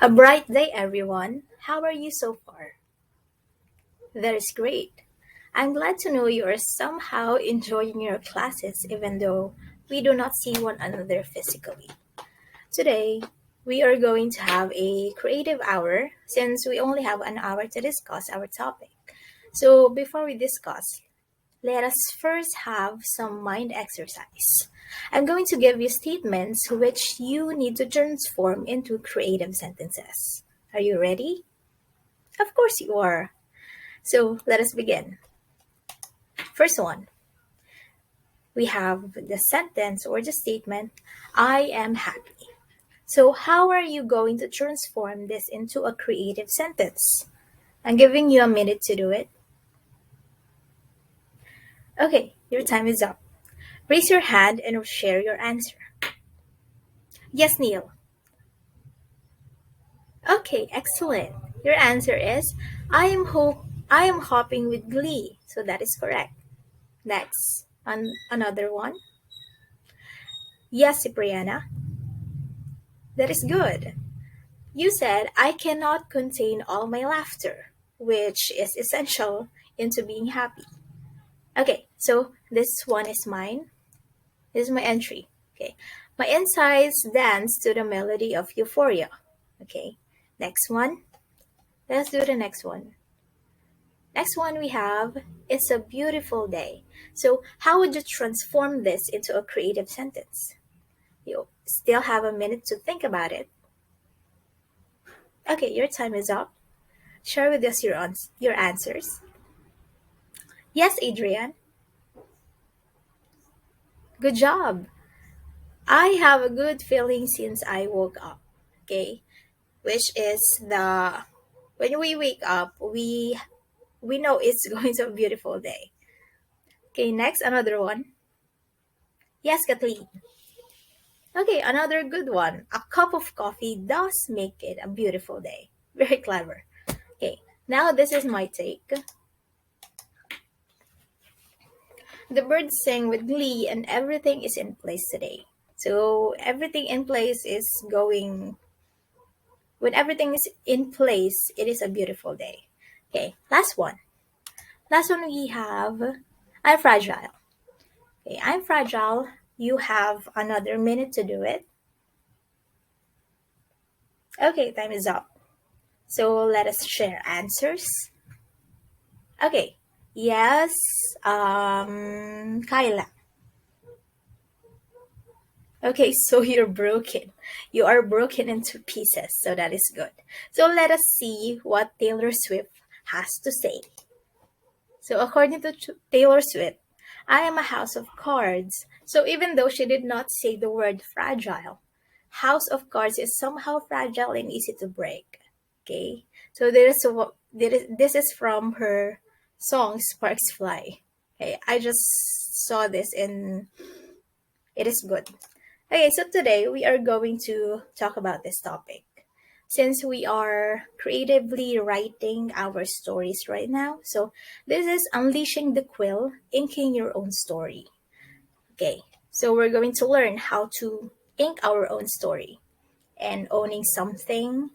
A bright day, everyone. How are you so far? That is great. I'm glad to know you are somehow enjoying your classes even though we do not see one another physically. Today, we are going to have a creative hour since we only have an hour to discuss our topic. So, before we discuss, let us first have some mind exercise. I'm going to give you statements which you need to transform into creative sentences. Are you ready? Of course you are. So let us begin. First one, we have the sentence or the statement, I am happy. So how are you going to transform this into a creative sentence? I'm giving you a minute to do it. Okay, your time is up. Raise your hand and share your answer. Yes, Neil. Okay, excellent. Your answer is I am hopping with glee. So that is correct. Next, another one. Yes, Cipriana. That is good. You said I cannot contain all my laughter, which is essential into being happy. Okay, so this one is mine. This is my entry. Okay. My insides dance to the melody of euphoria. Okay. Next one. Let's do the next one. Next one we have, it's a beautiful day. So how would you transform this into a creative sentence? You still have a minute to think about it. Okay, your time is up. Share with us your answers. Yes, Adrian. Good job. I have a good feeling since I woke up. Okay, which is the when we wake up, we know it's going to be a beautiful day. Okay, next another one. Yes, Kathleen. Okay, another good one. A cup of coffee does make it a beautiful day. Very clever. Okay, now this is my take. The birds sing with glee and everything is in place today. So everything in place is going when everything is in place, it is a beautiful day. Okay, last one. Last one we have I'm fragile. Okay, I'm fragile. You have another minute to do it. Okay, time is up. So let us share answers. Okay. Yes, Kyla. Okay, so you're broken. You are broken into pieces, so that is good. So let us see what Taylor Swift has to say. So according to Taylor Swift, I am a house of cards. So even though she did not say the word fragile, house of cards is somehow fragile and easy to break. Okay, so this is from her song Sparks Fly. Okay, I just saw this and it is good. Okay, so today we are going to talk about this topic. Since we are creatively writing our stories right now, so this is unleashing the quill, inking your own story. Okay, so we're going to learn how to ink our own story and owning something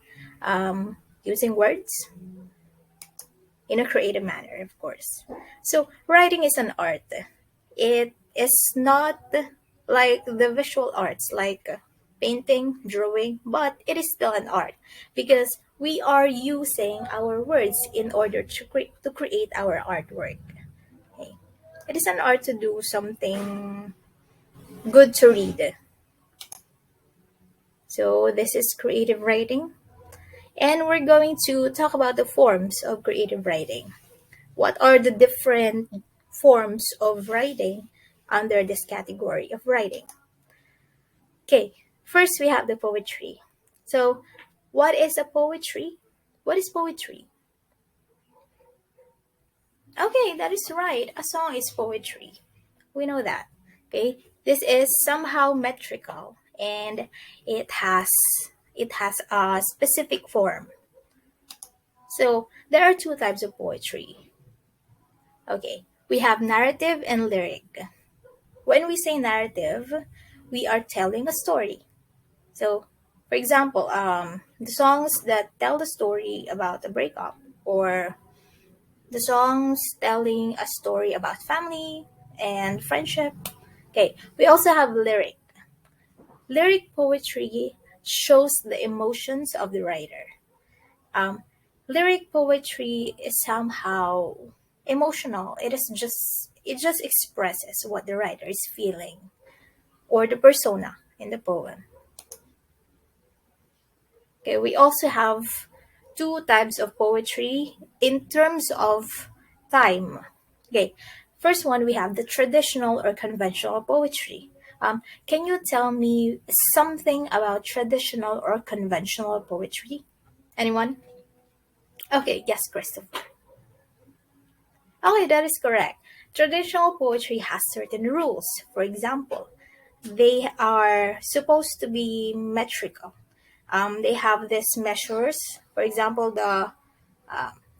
using words in a creative manner, of course. So, writing is an art. It is not like the visual arts, like painting, drawing, but it is still an art because we are using our words in order to create our artwork. Okay. It is an art to do something good to read. So, this is creative writing. And we're going to talk about the forms of creative writing. What are the different forms of writing under this category of writing? Okay, first we have the poetry. So, what is a poetry? What is poetry? Okay, that is right. A song is poetry. We know that. Okay, this is somehow metrical and it has it has a specific form. So, there are two types of poetry. Okay, we have narrative and lyric. When we say narrative, we are telling a story. So For example, the songs that tell the story about a breakup, or the songs telling a story about family and friendship. Okay, we also have lyric. Lyric poetry shows the emotions of the writer. Um, Lyric poetry is somehow emotional. It just expresses what the writer is feeling, or the persona in the poem. Okay, we also have two types of poetry in terms of time. Okay, first one, we have the traditional or conventional poetry. Can you tell me something about traditional or conventional poetry? Anyone? Okay, yes, Christopher. Okay, that is correct. Traditional poetry has certain rules. For example, they are supposed to be metrical. They have these measures. For example, the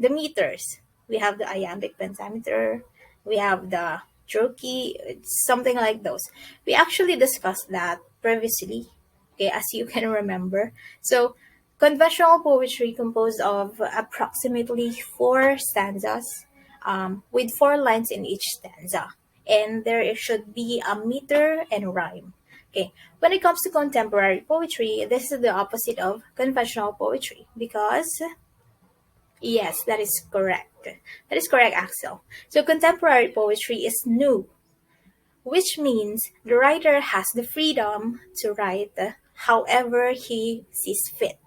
meters. We have the iambic pentameter. We have the trochee, something like those. We actually discussed that previously, okay, as you can remember. So, conventional poetry composed of approximately four stanzas, with four lines in each stanza. And there should be a meter and rhyme. Okay, when it comes to contemporary poetry, this is the opposite of conventional poetry because yes, that is correct. That is correct, Axel. So contemporary poetry is new, which means the writer has the freedom to write however he sees fit.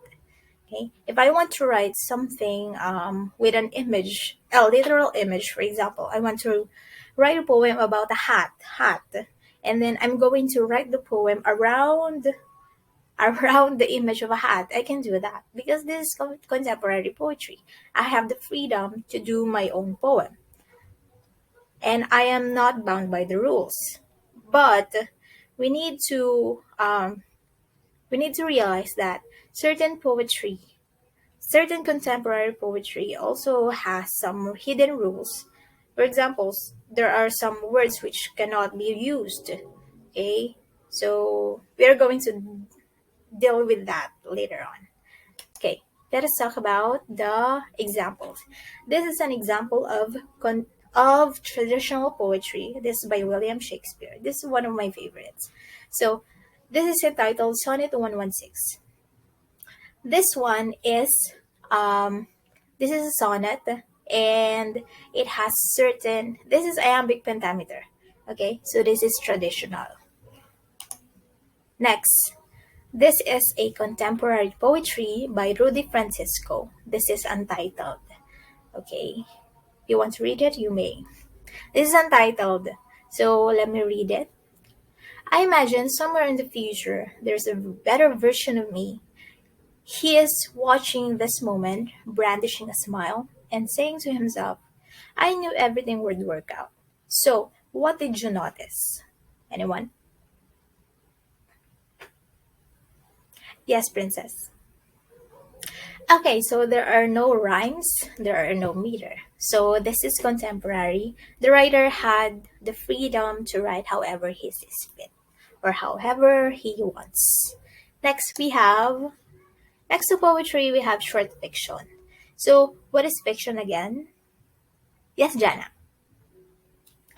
Okay, if I want to write something with an image, a literal image, for example, I want to write a poem about a hat, and then I'm going to write the poem around the image of a hat. I can do that because this is contemporary poetry. I have the freedom to do my own poem, and I am not bound by the rules. But we need to um, we need to realize that certain poetry, certain contemporary poetry, also has some hidden rules. For example, there are some words which cannot be used. Okay, so we are going to deal with that later on. Okay, let us talk about the examples. This is an example of traditional poetry. This is by William Shakespeare. This is one of my favorites. So, this is entitled Sonnet 116. This one is um this is a sonnet, and it has certain, this is iambic pentameter. Okay, so this is traditional. Next, this is a contemporary poetry by Rudy Francisco. This is untitled. Okay, if you want to read it, you may. This is untitled, so let me read it. I imagine somewhere in the future there's a better version of me. He is watching this moment, brandishing a smile, and saying to himself, I knew everything would work out. So, what did you notice? Anyone? Yes, Princess. Okay, so there are no rhymes, there are no meter. So this is contemporary. The writer had the freedom to write however he sees fit, or however he wants. Next we have next to poetry we have short fiction. So what is fiction again? Yes, Jana.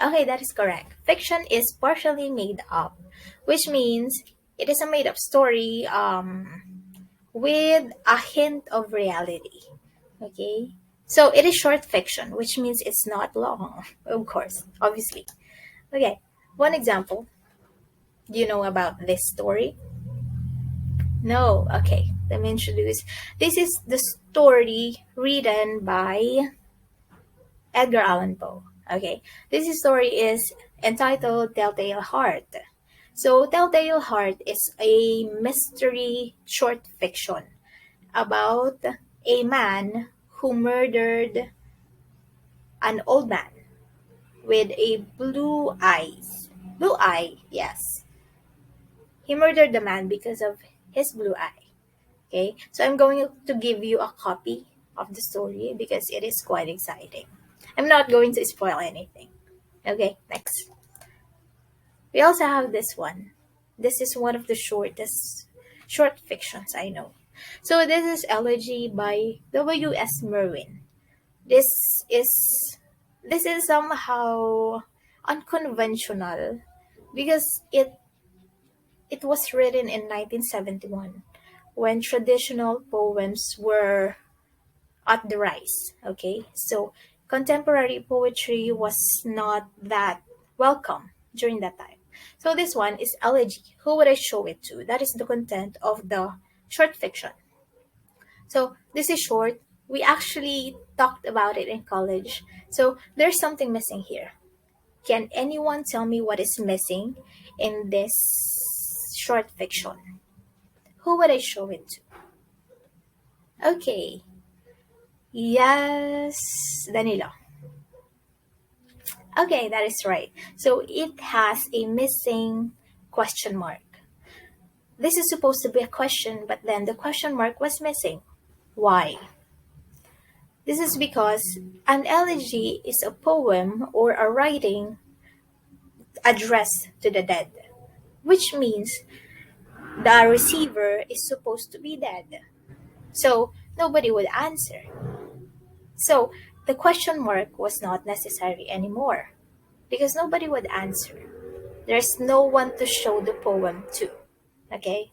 Okay, that is correct. Fiction is partially made up, which means it is a made up story with a hint of reality. Okay. So it is short fiction, which means it's not long, of course, obviously. Okay. One example. Do you know about this story? No. Okay. Let me introduce. This is the story written by Edgar Allan Poe. Okay. This story is entitled Telltale Heart. So, Telltale Heart is a mystery short fiction about a man who murdered an old man with a blue eyes. Blue eye, yes. He murdered the man because of his blue eye. Okay, so I'm going to give you a copy of the story because it is quite exciting. I'm not going to spoil anything. Okay, next. We also have this one. This is one of the short fictions, I know. So this is Elegy by W.S. Merwin. This is this is somehow unconventional because it was written in 1971 when traditional poems were at the rise. Okay, so contemporary poetry was not that welcome during that time. So this one is elegy. Who would I show it to? That is the content of the short fiction. So this is short. We actually talked about it in college. So there's something missing here. Can anyone tell me what is missing in this short fiction? Who would I show it to? Okay. Yes, Danilo. Okay, that is right. So it has a missing question mark. This is supposed to be a question, but then the question mark was missing. Why? This is because an elegy is a poem or a writing addressed to the dead, which means the receiver is supposed to be dead. So nobody would answer. So the question mark was not necessary anymore because nobody would answer. There's no one to show the poem to. Okay?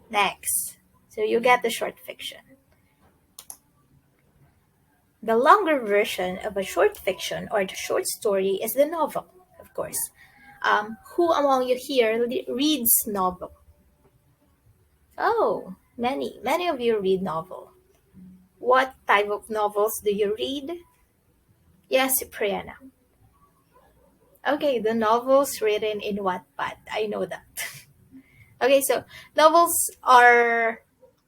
Next. So you get the short fiction. The longer version of a short fiction or the short story is the novel, of course. Who among you here reads novel? Oh, many of you read novel. What type of novels do you read? Yes, Priyana. Okay, the novels written in Wattpad. I know that. Okay, so novels are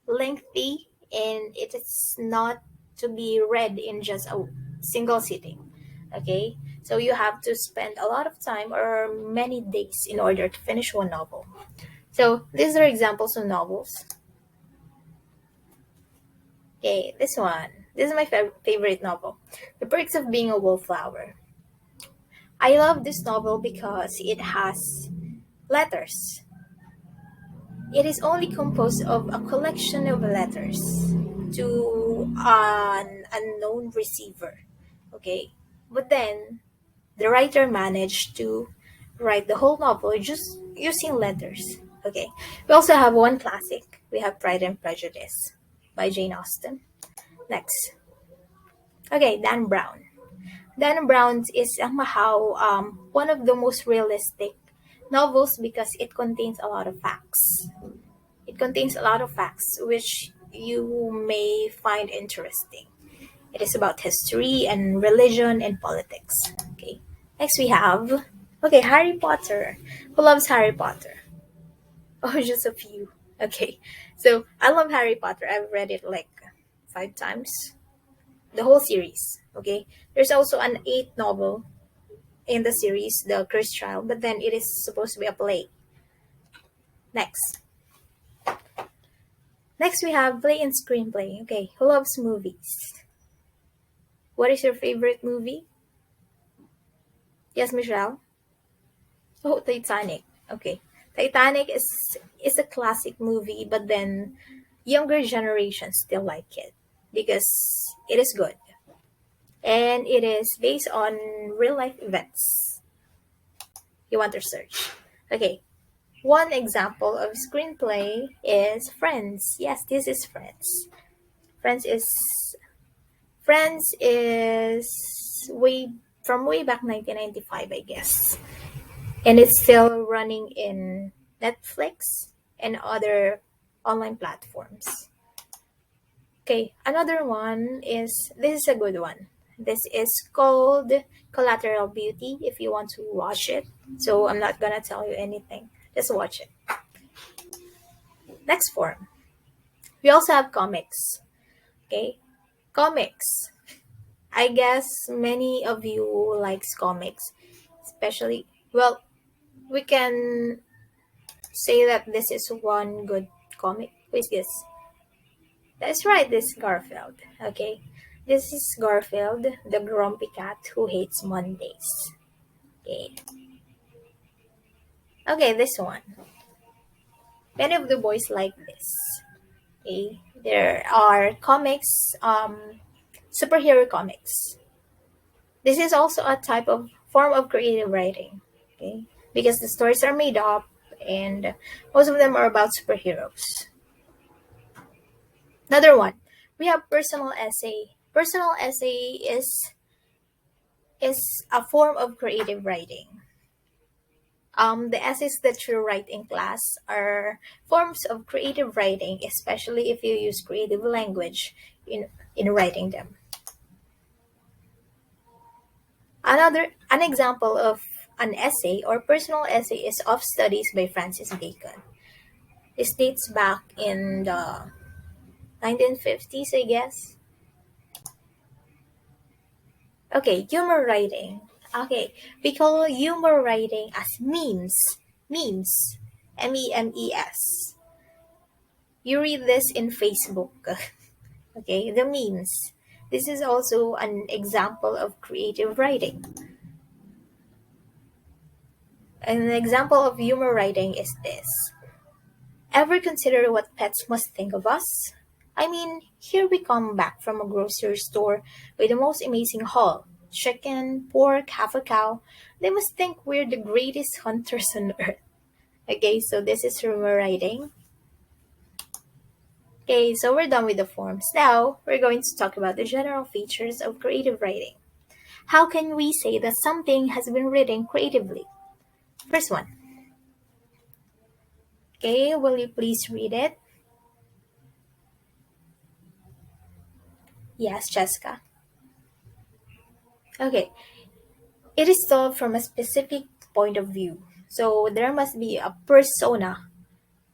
lengthy and it is not to be read in just a single sitting. Okay, so you have to spend a lot of time or many days in order to finish one novel. So these are examples of novels. Okay, this one. This is my favorite novel, The Perks of Being a Wallflower. I love this novel because it has letters. It is only composed of a collection of letters to an unknown receiver. Okay? But then the writer managed to write the whole novel just using letters. Okay. We also have one classic. We have Pride and Prejudice by Jane Austen. Next. Okay, Dan Brown. Dan Brown is somehow one of the most realistic novels because it contains a lot of facts. It contains a lot of facts which you may find interesting. It is about history and religion and politics. Okay. Next we have Harry Potter. Who loves Harry Potter? Oh, just a few. Okay. So I love Harry Potter. I've read it like 5 times. The whole series. Okay. There's also an eighth novel in the series, The Cursed Child, but then it is supposed to be a play. Next. Next, we have play and screenplay. Okay, who loves movies? What is your favorite movie? Yes, Michelle? Oh, Titanic. Okay. Titanic is a classic movie, but then younger generations still like it because it is good. And it is based on real life events. You want to search. Okay. One example of screenplay is Friends. Yes, this is Friends. Friends is Friends is way back 1995, I guess. And it's still running in Netflix and other online platforms. Okay, another one is this is a good one. This is called Collateral Beauty if you want to watch it. So I'm not gonna tell you anything. Just watch it. Next form. We also have comics. Okay? Comics. I guess many of you likes comics, especially we can say that this is one good comic. Who is this? That's right, this is Garfield. Okay. This is Garfield, the grumpy cat who hates Mondays. Okay. Okay, this one. Many of the boys like this. Okay, there are comics, superhero comics. This is also a type of form of creative writing. Okay, because the stories are made up, and most of them are about superheroes. Another one, we have personal essay. Personal essay is a form of creative writing. The essays that you write in class are forms of creative writing, especially if you use creative language in writing them. An example of an essay or personal essay is Of Studies by Francis Bacon. This dates back in the 1950s, I guess. Okay, humor writing. Okay, we call humor writing as memes. Memes. MEMES. You read this in Facebook. Okay, the memes. This is also an example of creative writing. An example of humor writing is this. Ever consider what pets must think of us? I mean, here we come back from a grocery store with the most amazing haul. Chicken, pork, half a cow. They must think we're the greatest hunters on earth. Okay, so this is rumor writing. Okay, so we're done with the forms. Now, we're going to talk about the general features of creative writing. How can we say that something has been written creatively? First one. Okay, will you please read it? Yes, Jessica. Okay, it is told from a specific point of view. So there must be a persona,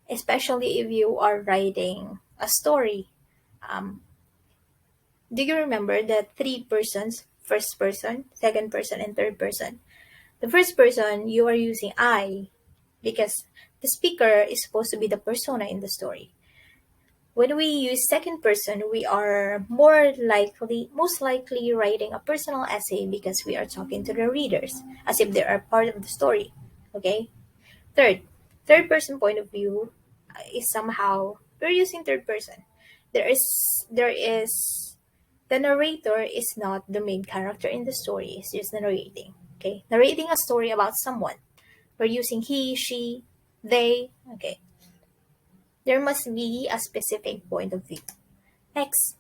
especially if you are writing a story. Um, do you remember the three persons? First person, second person, and third person. The first person, you are using I because the speaker is supposed to be the persona in the story. When we use second person, we are most likely writing a personal essay because we are talking to the readers as if they are part of the story. Okay? Third, third person point of view is somehow we're using third person. There is the narrator is not the main character in the story. It's just narrating. Okay? Narrating a story about someone. We're using he, she, they. Okay. There must be a specific point of view. Next.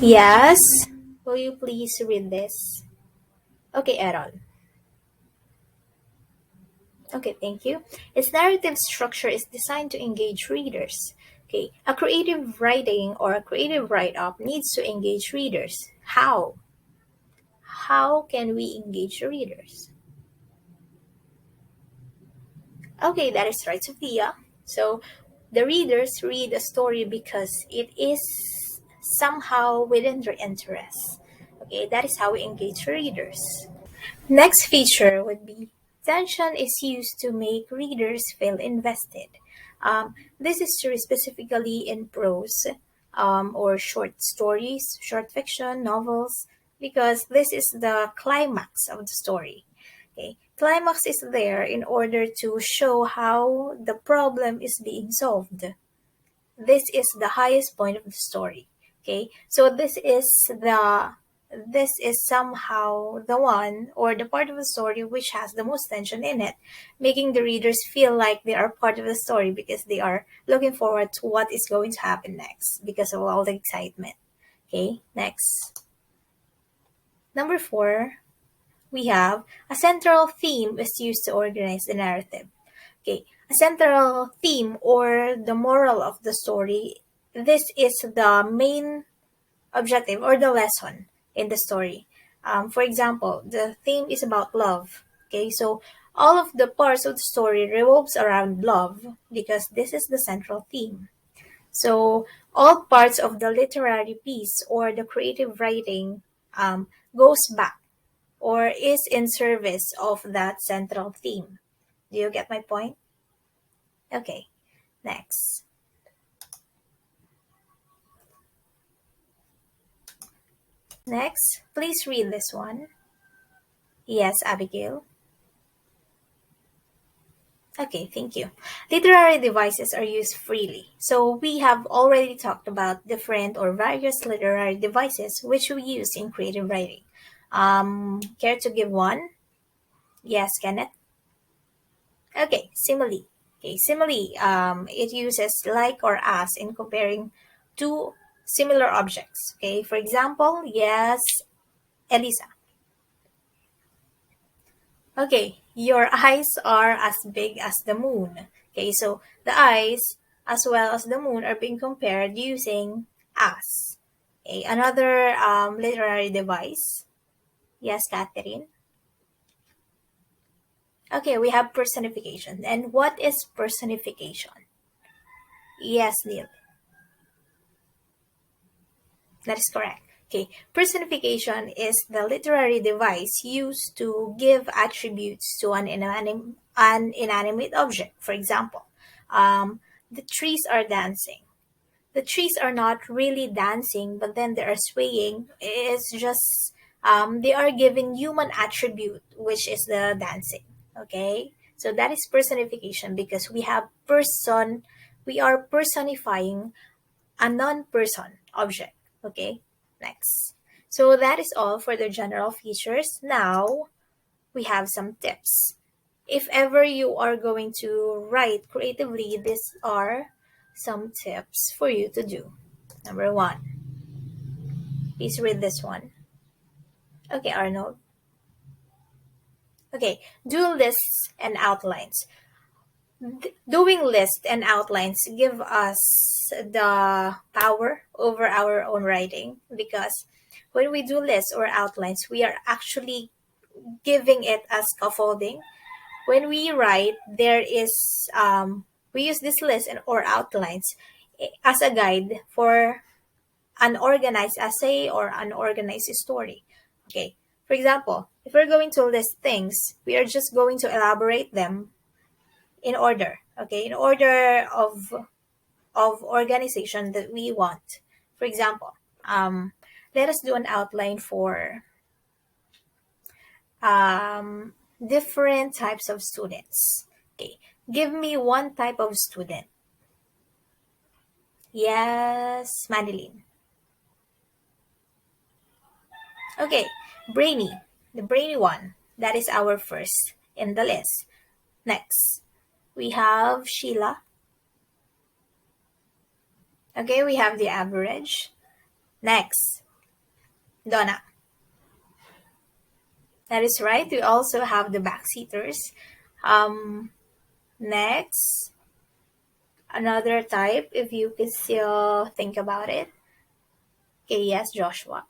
Yes. Will you please read this? Okay, Aaron. Okay, thank you. Its narrative structure is designed to engage readers. Okay, a creative writing or a creative write up needs to engage readers. How? How can we engage readers? Okay, that is right, Sophia. So the readers read a story because it is somehow within their interests. Okay, that is how we engage readers. Next feature would be tension is used to make readers feel invested. This is true specifically in prose or short stories, short fiction, novels, because this is the climax of the story. Okay. Climax is there in order to show how the problem is being solved. This is the highest point of the story. Okay, so this is somehow the one or the part of the story which has the most tension in it, making the readers feel like they are part of the story because they are looking forward to what is going to happen next because of all the excitement. Okay, next. Number four, we have a central theme is used to organize the narrative. Okay, a central theme or the moral of the story. This is the main objective or the lesson in the story. For example, the theme is about love. Okay, so all of the parts of the story revolves around love because this is the central theme. So all parts of the literary piece or the creative writing goes back or is in service of that central theme. Do you get my point? Okay, next. Next, please read this one. Yes, Abigail. Okay, thank you. Literary devices are used freely. So we have already talked about different or various literary devices which we use in creative writing. Care to give one? Yes, Kenneth? Okay, simile. Okay, simile. It uses like or as in comparing two similar objects. Okay, for example, yes, Elisa. Okay, your eyes are as big as the moon. Okay, so the eyes as well as the moon are being compared using as. Okay, another literary device. Yes, Catherine. Okay, we have personification. And what is personification? Yes, Neil. That is correct. Okay, personification is the literary device used to give attributes to an inanimate object. For example, the trees are dancing. The trees are not really dancing, but then they are swaying. It's just they are giving human attribute, which is the dancing. Okay, so that is personification because we are personifying a non-person object. Okay, next. So that is all for the general features. Now we have some tips. If ever you are going to write creatively, these are some tips for you to do. Number one, please read this one. Okay, Arnold. Okay, do lists and outlines. Doing lists and outlines give us the power over our own writing because when we do lists or outlines, we are actually giving it as scaffolding. When we write, there is we use this list and or outlines as a guide for an organized essay or an organized story. Okay, for example, if we're going to list things, we are just going to elaborate them in order. Okay, in order of organization that we want. For example, let us do an outline for um, different types of students. Okay, give me one type of student. Yes, Madeline. Okay, brainy, the brainy one. That is our first in the list. Next, we have Sheila. Okay, we have the average. Next, Donna. That is right. We also have the backseaters. Um, next, another type, if you can still think about it. Okay, yes, Joshua.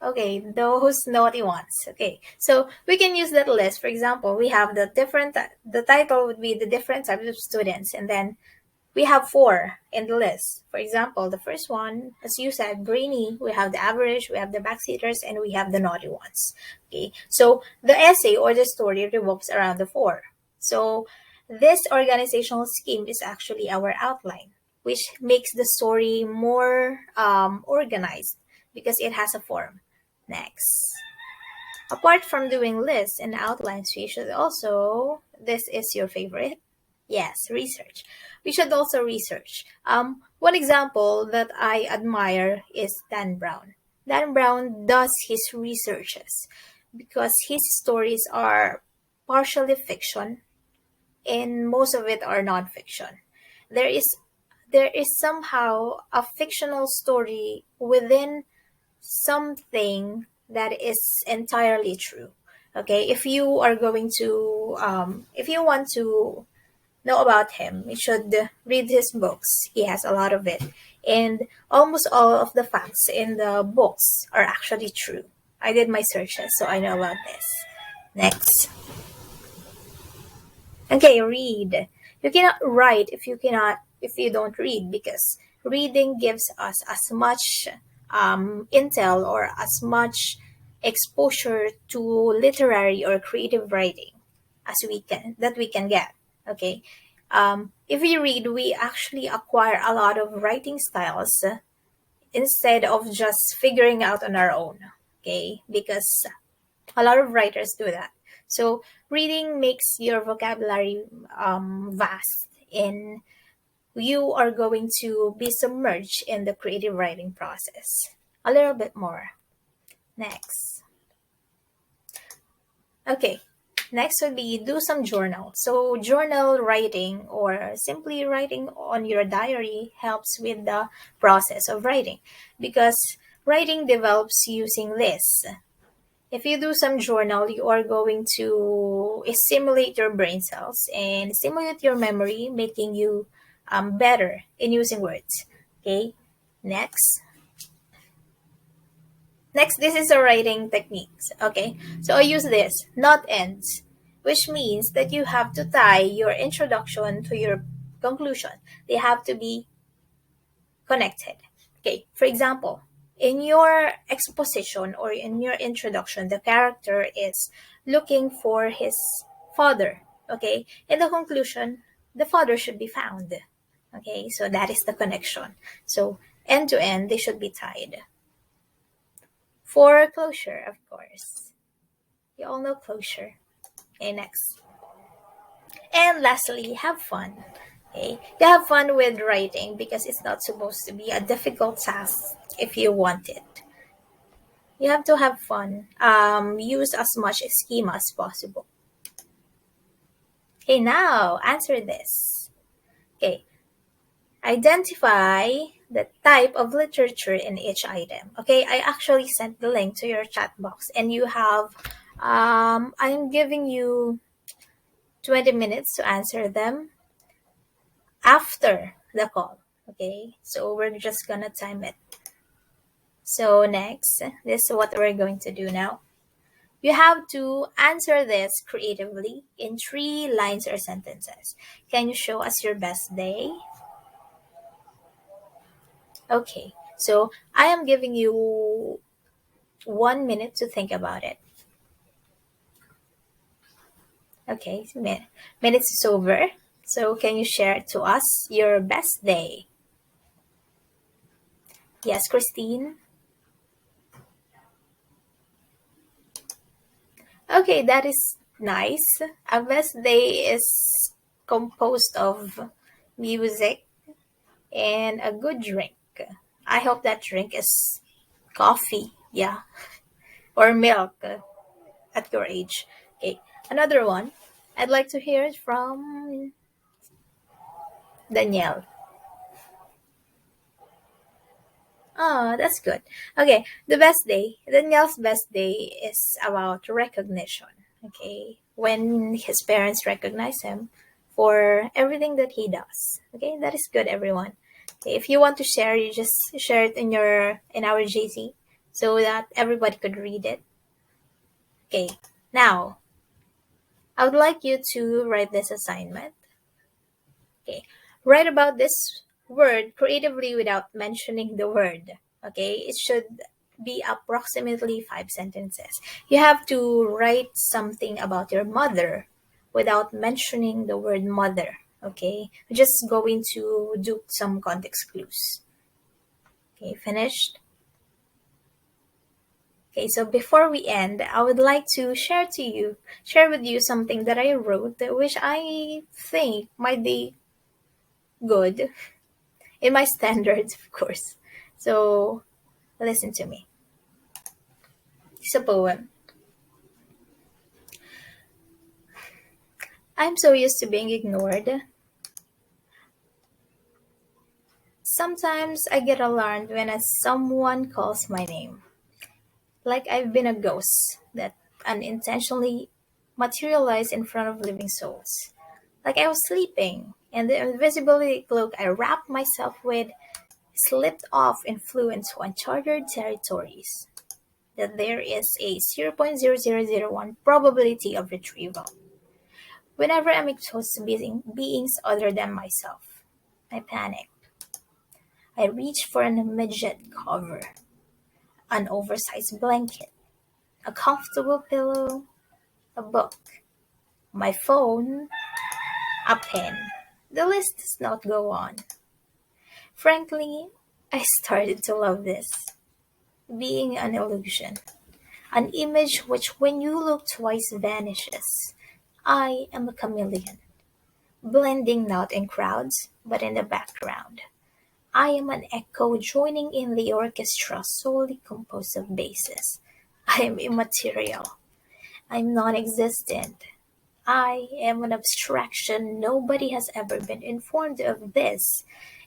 Okay, those naughty ones. Okay, so we can use that list. For example, we have the title would be the different types of students, and then we have four in the list. For example, the first one, as you said, brainy, we have the average, we have the backseaters, and we have the naughty ones. Okay, so the essay or the story revolves around the four. So this organizational scheme is actually our outline, which makes the story more organized because it has a form. Next. Apart from doing lists and outlines, we should also, this is your favorite? Yes, research. We should also research. One example that I admire is Dan Brown. Dan Brown does his researches because his stories are partially fiction and most of it are nonfiction. There is there is somehow a fictional story within something that is entirely true. Okay, if you are going to if you want to know about him, you should read his books. He has a lot of it, and almost all of the facts in the books are actually true. I did my searches, so I know about this. Next. Okay, read. You cannot write if you don't read because reading gives us as much intel or as much exposure to literary or creative writing as we can get. Okay, if we read, we actually acquire a lot of writing styles instead of just figuring out on our own. Okay, because a lot of writers do that. So reading makes your vocabulary vast, and you are going to be submerged in the creative writing process. A little bit more. Next. Okay. Next would be do some journal. So journal writing or simply writing on your diary helps with the process of writing because writing develops using this. If you do some journal, you are going to stimulate your brain cells and stimulate your memory, making you better in using words. Okay, next. Next, this is a writing techniques. Okay, so I use this, not ends, which means that you have to tie your introduction to your conclusion. They have to be connected. Okay, for example, in your exposition or in your introduction, the character is looking for his father. Okay, in the conclusion, the father should be found. Okay, so that is the connection. So end to end, they should be tied. For closure, of course. You all know closure. Okay, next. And lastly, have fun. Okay, you have fun with writing because it's not supposed to be a difficult task if you want it. You have to have fun. Use as much schema as possible. Okay, now answer this. Okay, identify the type of literature in each item. Okay, I actually sent the link to your chat box, and you have. I'm giving you 20 minutes to answer them after the call. Okay, so we're just gonna time it. So next, this is what we're going to do now. You have to answer this creatively in 3 lines or sentences. Can you show us your best day? Okay, so I am giving you 1 minute to think about it. Okay, minutes is over. So can you share to us your best day? Yes, Christine? Okay, that is nice. A best day is composed of music and a good drink. I hope that drink is coffee, yeah, or milk at your age. Okay, another one. I'd like to hear it from Danielle. Oh, that's good. Okay, the best day. Danielle's best day is about recognition. Okay, when his parents recognize him for everything that he does. Okay, that is good, everyone. Okay, if you want to share, you just share it in our JC so that everybody could read it. Okay, now I would like you to write this assignment. Okay. Write about this word creatively without mentioning the word. Okay. It should be approximately 5 sentences. You have to write something about your mother without mentioning the word mother. Okay. We're just going to do some context clues. Okay. Finished? Okay, so before we end, I would like to share with you something that I wrote, which I think might be good in my standards, of course. So listen to me. It's a poem. I'm so used to being ignored. Sometimes I get alarmed when someone calls my name, like I've been a ghost that unintentionally materialized in front of living souls. Like I was sleeping, and the invisibility cloak I wrapped myself with slipped off and flew into uncharted territories. That there is a 0.0001 probability of retrieval. Whenever I'm exposed to beings other than myself, I panic. I reach for an immediate cover, an oversized blanket, a comfortable pillow, a book, my phone, a pen. The list does not go on. Frankly, I started to love this, being an illusion, An image which, when you look twice, vanishes. I am a chameleon, blending not in crowds, but in the background. I am an echo joining in the orchestra solely composed of basses. I am immaterial. I'm non existent. I am an abstraction. Nobody has ever been informed of this.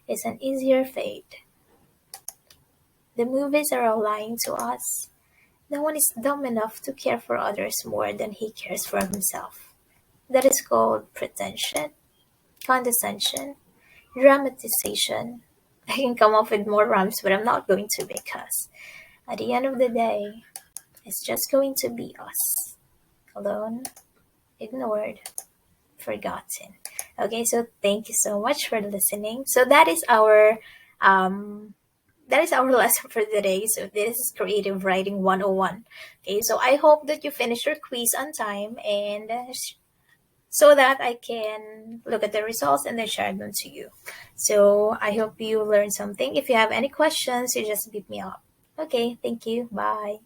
It's an easier fate. The movies are all lying to us. No one is dumb enough to care for others more than he cares for himself. That is called pretension, condescension, dramatization. I can come up with more rhymes, but I'm not going to because at the end of the day, it's just going to be us. Alone, ignored, forgotten. Okay, so thank you so much for listening. So um that is our lesson for today. So this is Creative Writing 101. Okay, so I hope that you finish your quiz on time and so that I can look at the results and then share them to you. So I hope you learned something. If you have any questions, you just beat me up. Okay, thank you. Bye.